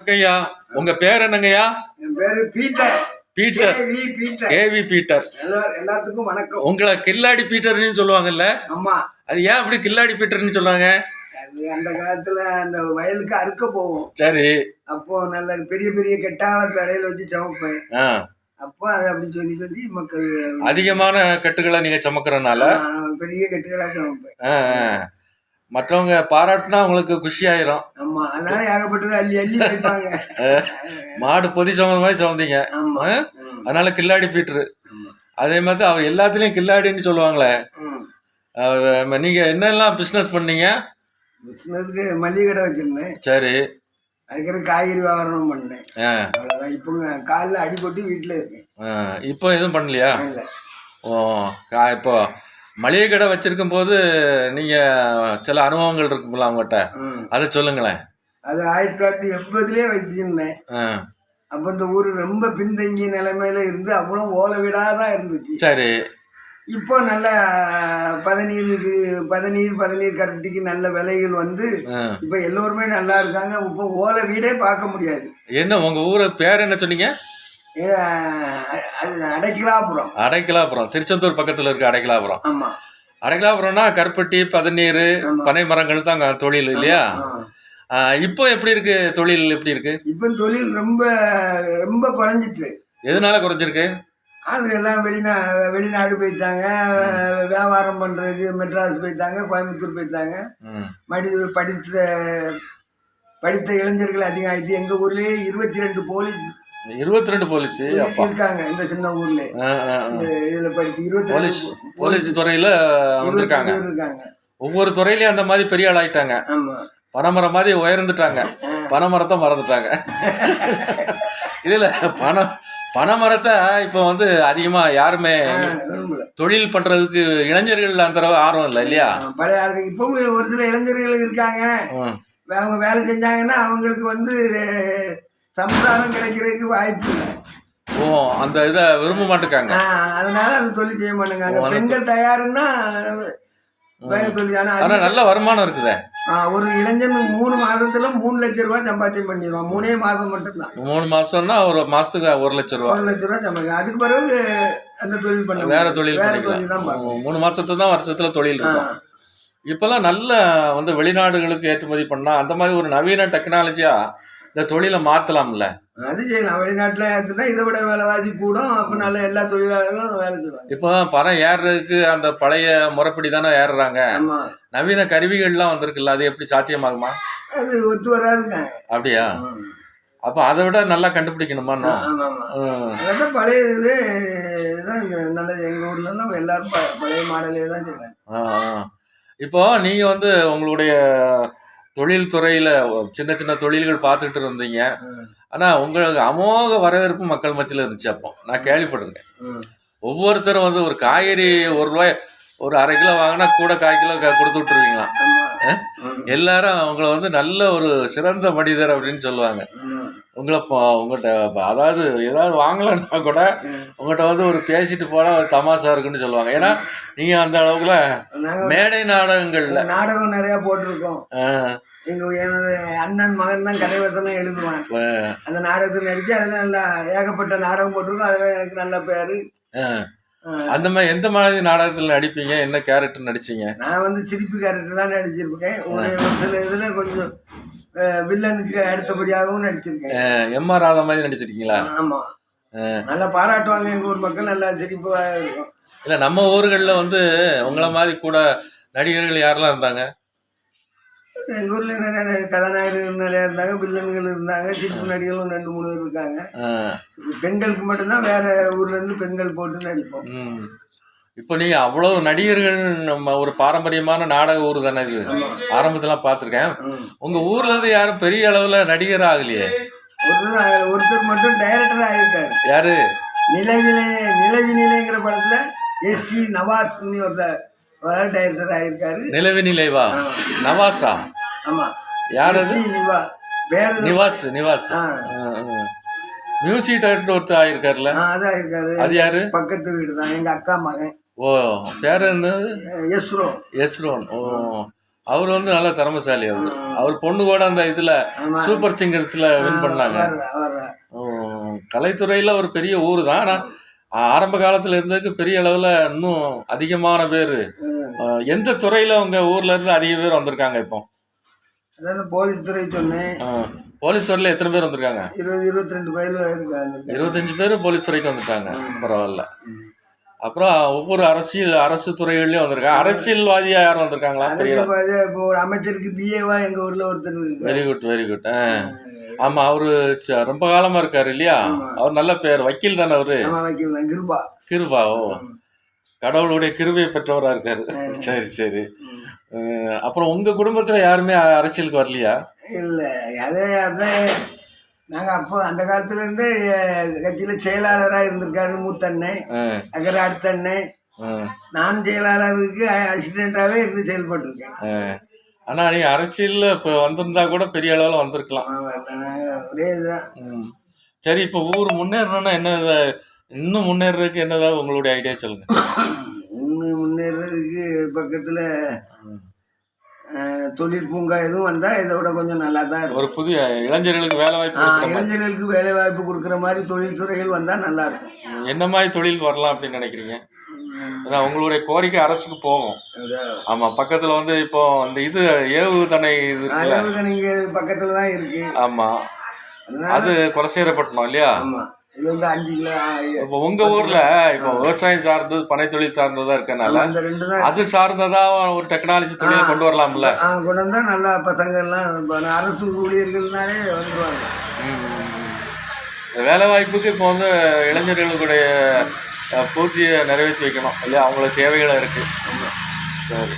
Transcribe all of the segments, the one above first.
ஐயா, உங்க பேர் என்னங்கய்யா? என் பேரு Peter. Peter. Peter. KV Peter. எல்லாத்துக்கும் வணக்கம். உங்களை கில்லாடி பீட்டர்னு சொல்லுவாங்கல்ல? ஆமா. அது ஏன் அப்படி கில்லாடி பீட்டர்னு சொல்லுவாங்க? அது அந்த காலத்துல அந்த வயலுக்கு அறுக்க போவோம். சரி. அப்போ நல்ல பெரிய பெரிய கெட்டாவ தலையில வச்சு சமைப்பேன். அப்போ அது அப்படி சொல்லி சொல்லி மக்கள் அதிகமான கட்டுகளை நீங்க சமைக்கிறனால பெரிய கெட்டுகளா சமைப்பேன். மற்றவங்க பாராட்டினா உங்களுக்கு குஷி ஆயிரும். ஆமா, அதனால ஏகப்பட்டது அள்ளி அள்ளி வைப்பாங்க. மாடு பொதி சமைந்த மாதிரி சமைந்தீங்க, அதனால கில்லாடி பீட்டரு. அதே மாதிரி அவர் எல்லாத்துலயும் கில்லாடின்னு சொல்லுவாங்களே. நீங்க என்னெல்லாம் பிசினஸ் பண்ணீங்க? பிசினஸ்க்கு மளிகை கடை வச்சிருந்தேன். சரி. அதுக்கப்புறம் காய்கறி வியாபாரம் பண்ணேன். அவ்வளவுதான். இப்போ காலில் அடிபட்டு வீட்டுல இருக்கேன். இப்போ எதுவும் பண்ணலையா? ஓ, இப்போ மளிகை கடை வச்சிருக்கும் போது நீங்க சில அனுபவங்கள் இருக்குங்களா உங்ககிட்ட? அதை சொல்லுங்களேன். அது 1980 வச்சிருந்தேன். அப்ப இந்த ஊரு ரொம்ப பின்தங்கிய நிலைமையில இருந்து அவ்வளவு ஓலை வீடாதான் இருந்துச்சு. சரி. இப்போ நல்ல பதநீர் கருப்பட்டிக்கு நல்ல விலைகள் வந்து இப்ப எல்லோருமே நல்லா இருக்காங்க. இப்போ ஓலை வீடே பார்க்க முடியாது. என்ன உங்க ஊரு பேர் என்ன சொன்னீங்க? அடைக்கலாபுரம். அடைக்கலாபுரம் திருச்செந்தூர் பக்கத்துல இருக்கு. அடைக்கலாபுரம். ஆமா. அடைக்கலாபுரம்னா கருப்பட்டி, பதநீர், பனை மரங்கள் தான் தொழில் இல்லையா? இப்போ எப்படி இருக்கு தொழில்? எப்படி இருக்கு இப்போ தொழில்? ரொம்ப ரொம்ப குறைஞ்சிட்டு. எதனால குறைஞ்சிருக்கு? ஆளுங்க எல்லாம் வெளிநாடு போயிட்டாங்க. வியாபாரம் பண்றதுக்கு மெட்ராஸ் போயிட்டாங்க, கோயம்புத்தூர் போயிட்டாங்க. படித்த இளைஞர்கள் அதிகம் ஆயிடுச்சு. எங்க ஊர்லயே 22 போலீஸ் 22 போலீஸ் இருக்காங்க. இந்த சின்ன ஊர்ல இதுல படிச்சு போலீஸ் துறையில வந்திருக்காங்க. ஒவ்வொரு துறையிலயும் அந்த மாதிரி பெரிய ஆள் ஆயிட்டாங்க. பனைமரம் மாதிரி உயர்ந்துட்டாங்க. பனைமரத்தை மறந்துட்டாங்க. இதுல பனைமரத்தை இப்போ வந்து அதிகமா யாருமே தொழில் பண்றதுக்கு இளைஞர்கள் அந்த ஆர்வம் இல்லை இல்லையா? பழைய ஆளுங்க இப்போ ஒரு சில இளைஞர்கள் இருக்காங்க. அவங்க வேலை செஞ்சாங்கன்னா அவங்களுக்கு வந்து சம்சாரம் கிடைக்கிறதுக்கு வாய்ப்பு இல்லை. ஓ, அந்த இதை விரும்ப மாட்டேங்காங்க. அதனால அந்த தொழில் செய்ய மாட்டேங்காங்க. பெண்கள் தயாருன்னா ஆனா நல்ல வருமானம் இருக்குதே. ஒரு இளைஞன் 3 மாதத்துல 3 லட்சம் ரூபாய் சம்பாத்தியம் பண்ணிடுவான். 3 மாதம் மட்டும்தான். 3 மாசம்னா ஒரு மாசத்துக்கு 1 லட்சம் ரூபாய். 1 லட்சம் ரூபாய் சம்பாதிக்கும். அதுக்கு பிறகு அந்த தொழில் பண்ண வேற தொழில் பண்ணிக்கலாம். 3 மாசத்துல தான் வருஷத்துல தொழில் இருக்கும். இப்பெல்லாம் நல்ல வந்து வெளிநாடுகளுக்கு ஏற்றுமதி பண்ணா அந்த மாதிரி ஒரு நவீன டெக்னாலஜியா இந்த தொழிலை மாத்தலாம்ல? அது செய்யலாம். வெளிநாட்டுல ஏற்றுனா இதை விட விலைவாசி கூடும். அப்ப நல்ல எல்லா தொழிலாளர்களும் வேலை செய்வாங்க. இப்போ பணம் ஏறுறதுக்கு அந்த பழைய முறைப்படி தானே ஏறுறாங்க. நவீன கருவிகள்லாம் வந்திருக்குல்ல, அது எப்படி சாத்தியமாகுமா? அது ஒத்து வராதுங்க. அப்படியா? அப்ப அதை விட நல்லா கண்டுபிடிக்கணுமா? பழைய இதுதான் நல்ல. எங்க ஊர்ல எல்லாம் எல்லாரும் பழைய மாடலே தான் செய்யறாங்க. இப்போ நீங்க வந்து உங்களுடைய தொழில் துறையில சின்ன சின்ன தொழில்கள் பார்த்துட்டு இருந்தீங்க. ஆனா உங்களுக்கு அமோக வரவேற்பு மக்கள் மத்தியில இருந்துச்சு. அப்போ நான் கேள்விப்பட்டிருக்கேன். ஒவ்வொருத்தரும் வந்து ஒரு காய்கறி 1 ரூபாய் ஒரு 1/2 கிலோ வாங்கினா கூட 1/4 கிலோ கொடுத்து விட்டுருவீங்களாம். எல்லாரும் அவங்கள வந்து நல்ல ஒரு சிறந்த மனிதர் அப்படின்னு சொல்லுவாங்க. உங்கள்கிட்ட அதாவது ஏதாவது வாங்கலன்னா கூட உங்கள்கிட்ட வந்து ஒரு பேசிட்டு போனா ஒரு தமாஷா இருக்குன்னு சொல்லுவாங்க. ஏன்னா நீங்க அந்த அளவுக்குல மேடை நாடகங்கள்ல நாடகம் நிறைய போட்டிருக்கோம். எனது அண்ணன் மகன் தான் கதைவசனம் எழுதுவான். அந்த நாடகத்தில் நடிச்சு அதுல நல்லா ஏகப்பட்ட நாடகம் போட்டிருக்கோம். அதுல எனக்கு நல்ல பேரு. அந்த மாதிரி எந்த மாதிரி நாடகத்துல நடிப்பீங்க? என்ன கேரக்டர் நடிச்சீங்க? நான் வந்து சிரிப்பு கேரக்டர் தான் நடிச்சிருக்கேன். ஒரு சில இதுல கொஞ்சம் வில்லனுக்கு அடுத்தபடியாகவும் நடிச்சிருக்கேன். எம்.ஆர். ராதா மாதிரி நடிச்சிருக்கீங்களா? ஆமா. நல்லா பாராட்டுவாங்க எங்க ஊர் மக்கள். நல்லா சிரிப்பா இருக்கும். இல்ல நம்ம ஊர்கள்ல வந்து உங்களை மாதிரி கூட நடிகர்கள் யாரெல்லாம் இருந்தாங்க? எங்க ஊர்ல நிறைய கதாநாயகர்கள் நிறைய இருந்தாங்க. வில்லன்கள் இருந்தாங்க. சிரிப்பு நடிகர்களும் 2-3 பேர் இருக்காங்க. பெண்களுக்கு மட்டும்தான் வேற ஊர்ல இருந்து பெண்கள் போட்டு நடிப்போம். இப்போ நீங்க அவ்வளவு நடிகர்கள், நம்ம ஒரு பாரம்பரியமான நாடக ஊர் தானே இது. ஆரம்பத்துல பார்த்திருக்கேன். உங்க ஊர்ல இருந்து யாரும் பெரிய அளவுல நடிகர் ஆகலையே? ஒருத்தர் மட்டும் டைரக்டர் ஆகியிருக்காரு. யாரு? நிலவினிலைங்கிற படத்துல எஸ்.டி. நவாஸ் ஒருத்தர் டைரக்டர் ஆகியிருக்காரு. நிலவினிலைவா? நவாஸா? ஆமா. யார் அது? நிவாஸ். மியூசிக் டைரக்டர் ஒருத்தர் ஆயிருக்காருல்ல? அது ஆயிருக்காரு. அது யாரு? பக்கத்து வீடு தான். எங்க அக்கா மகன். ஓ, பேர் என்ன? எஸ்ரோன். ஓ, அவர் வந்து நல்ல திறமைசாலி. அவர் பொண்ணு கூட அந்த இதுல ஆமா. சூப்பர் சிங்கர்ஸ்ல வின் பண்ணாங்க. வர்றா. கலைத்துறையில ஒரு பெரிய ஊர் தான். ஆனா ஆரம்ப காலத்துல இருந்ததுக்கு பெரிய அளவுல இன்னும் அதிகமான பேரு எந்த துறையில உங்க ஊர்ல இருந்து அதிக பேர் வந்திருக்காங்க இப்போ? அதான் போலீஸ் துறை சொன்னேன். போலீஸ் துறையில எத்தனை பேர் வந்திருக்காங்க? 22 பேர் இருக்காங்க. 25 பேர் போலீஸ் துறைக்கு வந்துட்டாங்க. பரவாயில்ல. அப்புறம் ஒவ்வொரு அரசு துறைகள்லயும் வந்திருக்காங்க. அரசியல்வாதியா யாரும் வந்திருக்காங்களா? இப்போ ஒரு அமைச்சருக்கு பிஏவா எங்க ஊர்ல ஒருத்தர். Very good very good. ஆமா, அவரு ரொம்ப காலமா இருக்காரு இல்லையா? அவர் நல்ல பேர், வக்கீல் தானே அவரு? வக்கீல் தான். கிருபா. கிருபா. ஓ, கடவுளுடைய கிருபையை பெற்றவரா இருக்காரு. சரி சரி. அப்புறம் உங்க குடும்பத்துல யாருமே அரசியலுக்கு வரலையா? இல்ல, அதான் நாங்க அப்போ அந்த காலத்துல இருந்து கட்சியில செயலாளரா இருந்திருக்காரு மூத்த அண்ணன், அக்கறை அடுத்த அண்ணன். நானும் செயலாளருக்கு அசிஸ்டண்டாவே இருந்து செயல்பட்டு இருக்கேன். ஆனா நீ அரசியல்ல இப்ப வந்திருந்தா கூட பெரிய அளவுல வந்திருக்கலாம். ஒரே இதுதான். சரி, இப்ப ஊர் முன்னேறணும்னா என்ன, இன்னும் முன்னேறதுக்கு என்னதான் உங்களுடைய ஐடியா சொல்லுங்க. இன்னும் முன்னேறதுக்கு பக்கத்துல தொழில் பூங்கா எதுவும் வந்தா இதை விட கொஞ்சம் நல்லா தான் இருக்கும். ஒரு புதிய இளைஞர்களுக்கு வேலை வாய்ப்பு கொடுக்குற மாதிரி தொழில் துறைகள் வந்தா நல்லா இருக்கும். என்ன மாதிரி தொழில் வரலாம் அப்படின்னு நினைக்கிறீங்க? உங்களுடைய கோரிக்கை அரசுக்கு போகும். ஆமா, பக்கத்துல வந்து இப்போ அந்த இது ஏவுகணை இது பக்கத்துல தான் இருக்கு. ஆமா, அது குலசேரப்பட்டணும் இல்லையா? இது வந்து 5 கிலோ. இப்போ உங்க ஊர்ல இப்போ விவசாயம் சார்ந்தது, பனை தொழில் சார்ந்ததா இருக்கனால அது சார்ந்ததா ஒரு டெக்னாலஜி தொழிலை கொண்டு வரலாம்ல? கொண்டு வந்தா நல்லா பசங்க எல்லாம் அரசு ஊழியர்கள்னாலே வந்துருவாங்க. வேலை வாய்ப்புக்கு இப்போ வந்து இளைஞர்களுடைய பூர்த்தியை நிறைவேற்றி வைக்கணும் இல்லையா? அவங்களுக்கு தேவைகளாக இருக்கு. சரி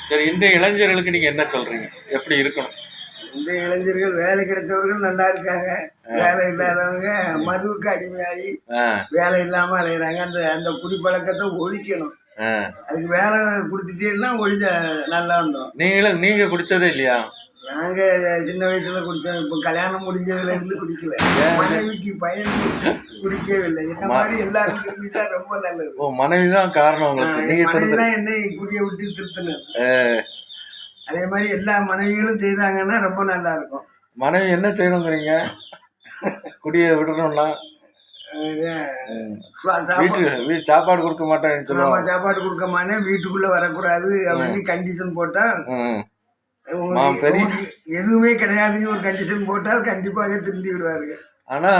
சரி. இன்றைய இளைஞர்களுக்கு நீங்க என்ன சொல்றீங்க, எப்படி இருக்கணும்? இந்த இளைஞர்கள் வேலை கிடைத்தவர்கள் நல்லா இருக்காங்க. வேலை இல்லாதவங்க மதுவுக்கு அடிமையாகி வேலை இல்லாம அலையிறாங்க. அந்த அந்த குடிப்பழக்கத்தை ஒழிக்கணும். அதுக்கு வேலை கொடுத்துட்டீங்கன்னா ஒழிஞ்ச நல்லா வந்துடும். நீங்க குடிச்சதே இல்லையா? நாங்க சின்ன வயசுல குடிச்சோம். இப்ப கல்யாணம் முடிஞ்சதுல இருந்து குடிக்கல. மனைவிக்கு பயன் குடிக்கவில்லை. இந்த மாதிரி எல்லாரும் திரும்பிட்டா ரொம்ப நல்லது. ஓ, மனைவிதான் காரணம் உங்களுக்கு? மனைவிதான் என்னை குடிய விட்டு திருத்தினது. அதே மாதிரி எல்லா மனைவிகளும் செய்தாங்கன்னா ரொம்ப நல்லா இருக்கும். மனைவி என்ன செய்யணுங்கிறீங்க? குடிய விடணும்னா வீட்டு சாப்பாடு கொடுக்க மாட்டேன்னு சொல்லுவாங்க. சாப்பாடு கொடுக்க மாட்டேன், வீட்டுக்குள்ள வரக்கூடாது அப்படின்னு கண்டிஷன் போட்டா, எதுவுமே கிடையாதுன்னு ஒரு கண்டிஷன் போட்டால் கண்டிப்பாக திருந்தி விடுவாரு. ஆனா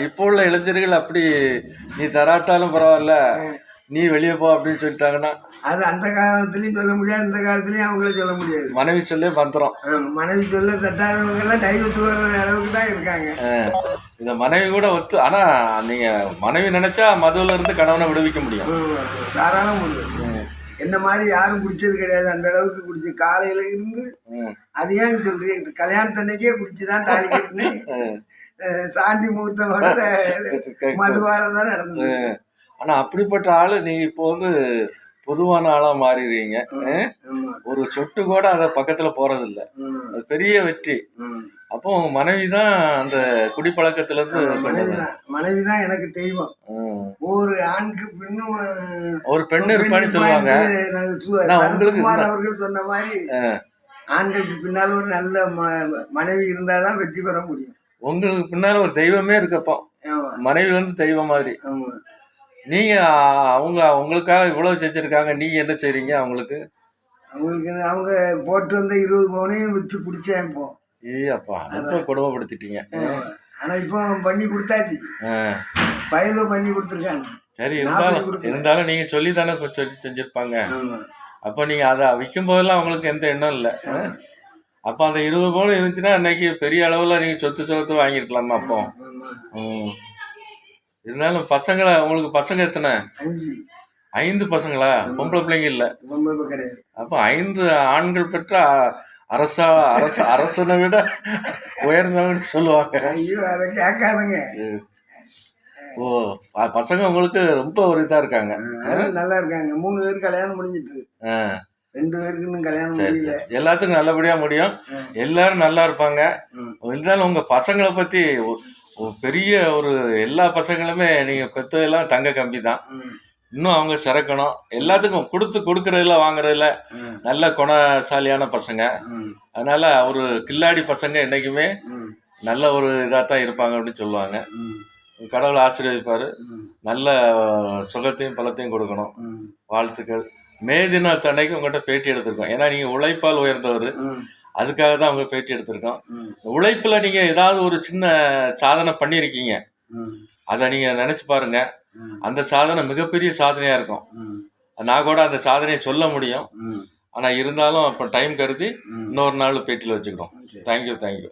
இப்போ உள்ள இளைஞர்கள் அப்படி நீ தராட்டாலும் பரவாயில்ல, நீ வெளியே போ அப்படின்னு சொல்லிட்டாங்கன்னா அது அந்த காலத்துலயும் சொல்ல முடியாது, இந்த காலத்துலயும் அவங்கள சொல்ல முடியாது. மனைவி சொல்ல பத்திரம். மனைவி சொல்ல தட்டாதவங்க எல்லாம் டைவர்ஸ் வர்ற அளவுக்கு தான் இருக்காங்க. இந்த மனைவி கூட ஒத்து. ஆனா நீங்க மனைவி நினைச்சா மதுவில இருந்து கணவனை விடுவிக்க முடியும், தாராளம் முடியும். என்ன மாதிரி யாரும் குடிச்சது கிடையாது. அந்த அளவுக்கு குடிச்சு காலையில இருந்து அது ஏன்னு சொல்றீங்க, கல்யாணத்தன்னைக்கே குடிச்சுதான் தாலி கட்டினு சாந்தி முகூர்த்தோட மதுவாலதான் நடந்தது. ஆனா அப்படிப்பட்ட ஆளு நீங்க இப்போ வந்து பொதுவான ஆளா மாறிடுறீங்க. ஒரு சொட்டு கூட அத பக்கத்துல போறது இல்ல. அது பெரிய வெற்றி. அப்போ உங்க மனைவிதான் அந்த குடிப்பழக்கத்துல இருந்து. மனைவிதான் எனக்கு தெய்வம். ஒரு ஆணுக்கு பெண்ணும் ஒரு பெண்ணு இருப்பான்னு சொல்லுவாங்க. அவர்கள் சொன்ன மாதிரி ஆண்களுக்கு பின்னால ஒரு நல்ல மனைவி இருந்தாதான் வெற்றி பெற முடியும். உங்களுக்கு பின்னால ஒரு தெய்வமே இருக்கப்போ மனைவி வந்து தெய்வம் மாதிரி. நீங்க உங்களுக்காக இவ்வளவு செஞ்சிருக்காங்க, நீங்க என்ன செய்றீங்க அவங்களுக்கு? அவங்க போட்டு வந்த 20 பவுனையும் வித்து குடிச்சேன். இப்போ அப்பா ரொம்ப கொடுமைப்படுத்திட்டீங்க. ஆனா இப்போ பண்ணி கொடுத்தாச்சு, பயிர்ல பண்ணி கொடுத்துருக்காங்க. சரி, இருந்தாலும் நீங்க சொல்லி தானே சொல்லி செஞ்சிருப்பாங்க. அப்ப நீங்க அதை விற்கும் போதெல்லாம் அவங்களுக்கு எந்த எண்ணம் இல்லை. அப்ப அந்த 20 பவுன் இருந்துச்சுன்னா இன்னைக்கு பெரிய அளவுல நீங்க சொத்து வாங்கிருக்கலாமா? அப்போ இருந்தாலும் பசங்களை, உங்களுக்கு பசங்க எத்தனை? 5 பசங்களா? பொம்பளை பிள்ளைங்க இல்ல? அப்ப 5 ஆண்கள் பெற்ற அரசனை விட உயர்ந்தவன்னு சொல்லுவாங்க. ஓ, பசங்க உங்களுக்கு ரொம்ப ஒரு இதா இருக்காங்க. நல்லா இருக்காங்க. 3 பேருக்கு கல்யாணம் முடிஞ்சிட்டு, 2 பேருக்கு இன்னும் கல்யாணம் முடியல. எல்லாத்துக்கும் நல்லபடியா முடியும், எல்லாரும் நல்லா இருப்பாங்க. இருந்தாலும் உங்க பசங்களை பத்தி பெரிய ஒரு எல்லா பசங்களுமே நீங்க பெற்றதெல்லாம் தங்க கம்பி தான். இன்னும் அவங்க சிறக்கணும். எல்லாத்துக்கும் கொடுக்கறதுல வாங்குறதுல நல்ல குணசாலியான பசங்க. அதனால ஒரு கில்லாடி பசங்க என்னைக்குமே நல்ல ஒரு இதாக தான் இருப்பாங்க அப்படின்னு சொல்லுவாங்க. கடவுள் ஆசீர்வதிப்பாரு. நல்ல சுகத்தையும் பலத்தையும் கொடுக்கணும். வாழ்த்துக்கள். மே தினத்தன்னைக்கு உங்கள்கிட்ட பேட்டி எடுத்திருக்கோம். ஏன்னா நீங்கள் உழைப்பால் உயர்ந்தவர். அதுக்காக தான் அவங்க பேட்டி எடுத்திருக்கோம். உழைப்பில் நீங்கள் ஏதாவது ஒரு சின்ன சாதனை பண்ணியிருக்கீங்க. அதை நீங்கள் நினச்சி பாருங்க. அந்த சாதனை மிகப்பெரிய சாதனையாக இருக்கும். நான் கூட அந்த சாதனையை சொல்ல முடியும். ஆனால் இருந்தாலும் இப்போ டைம் கருதி இன்னொரு நாள் பேட்டியில் வச்சுக்கிறோம். தேங்க்யூ.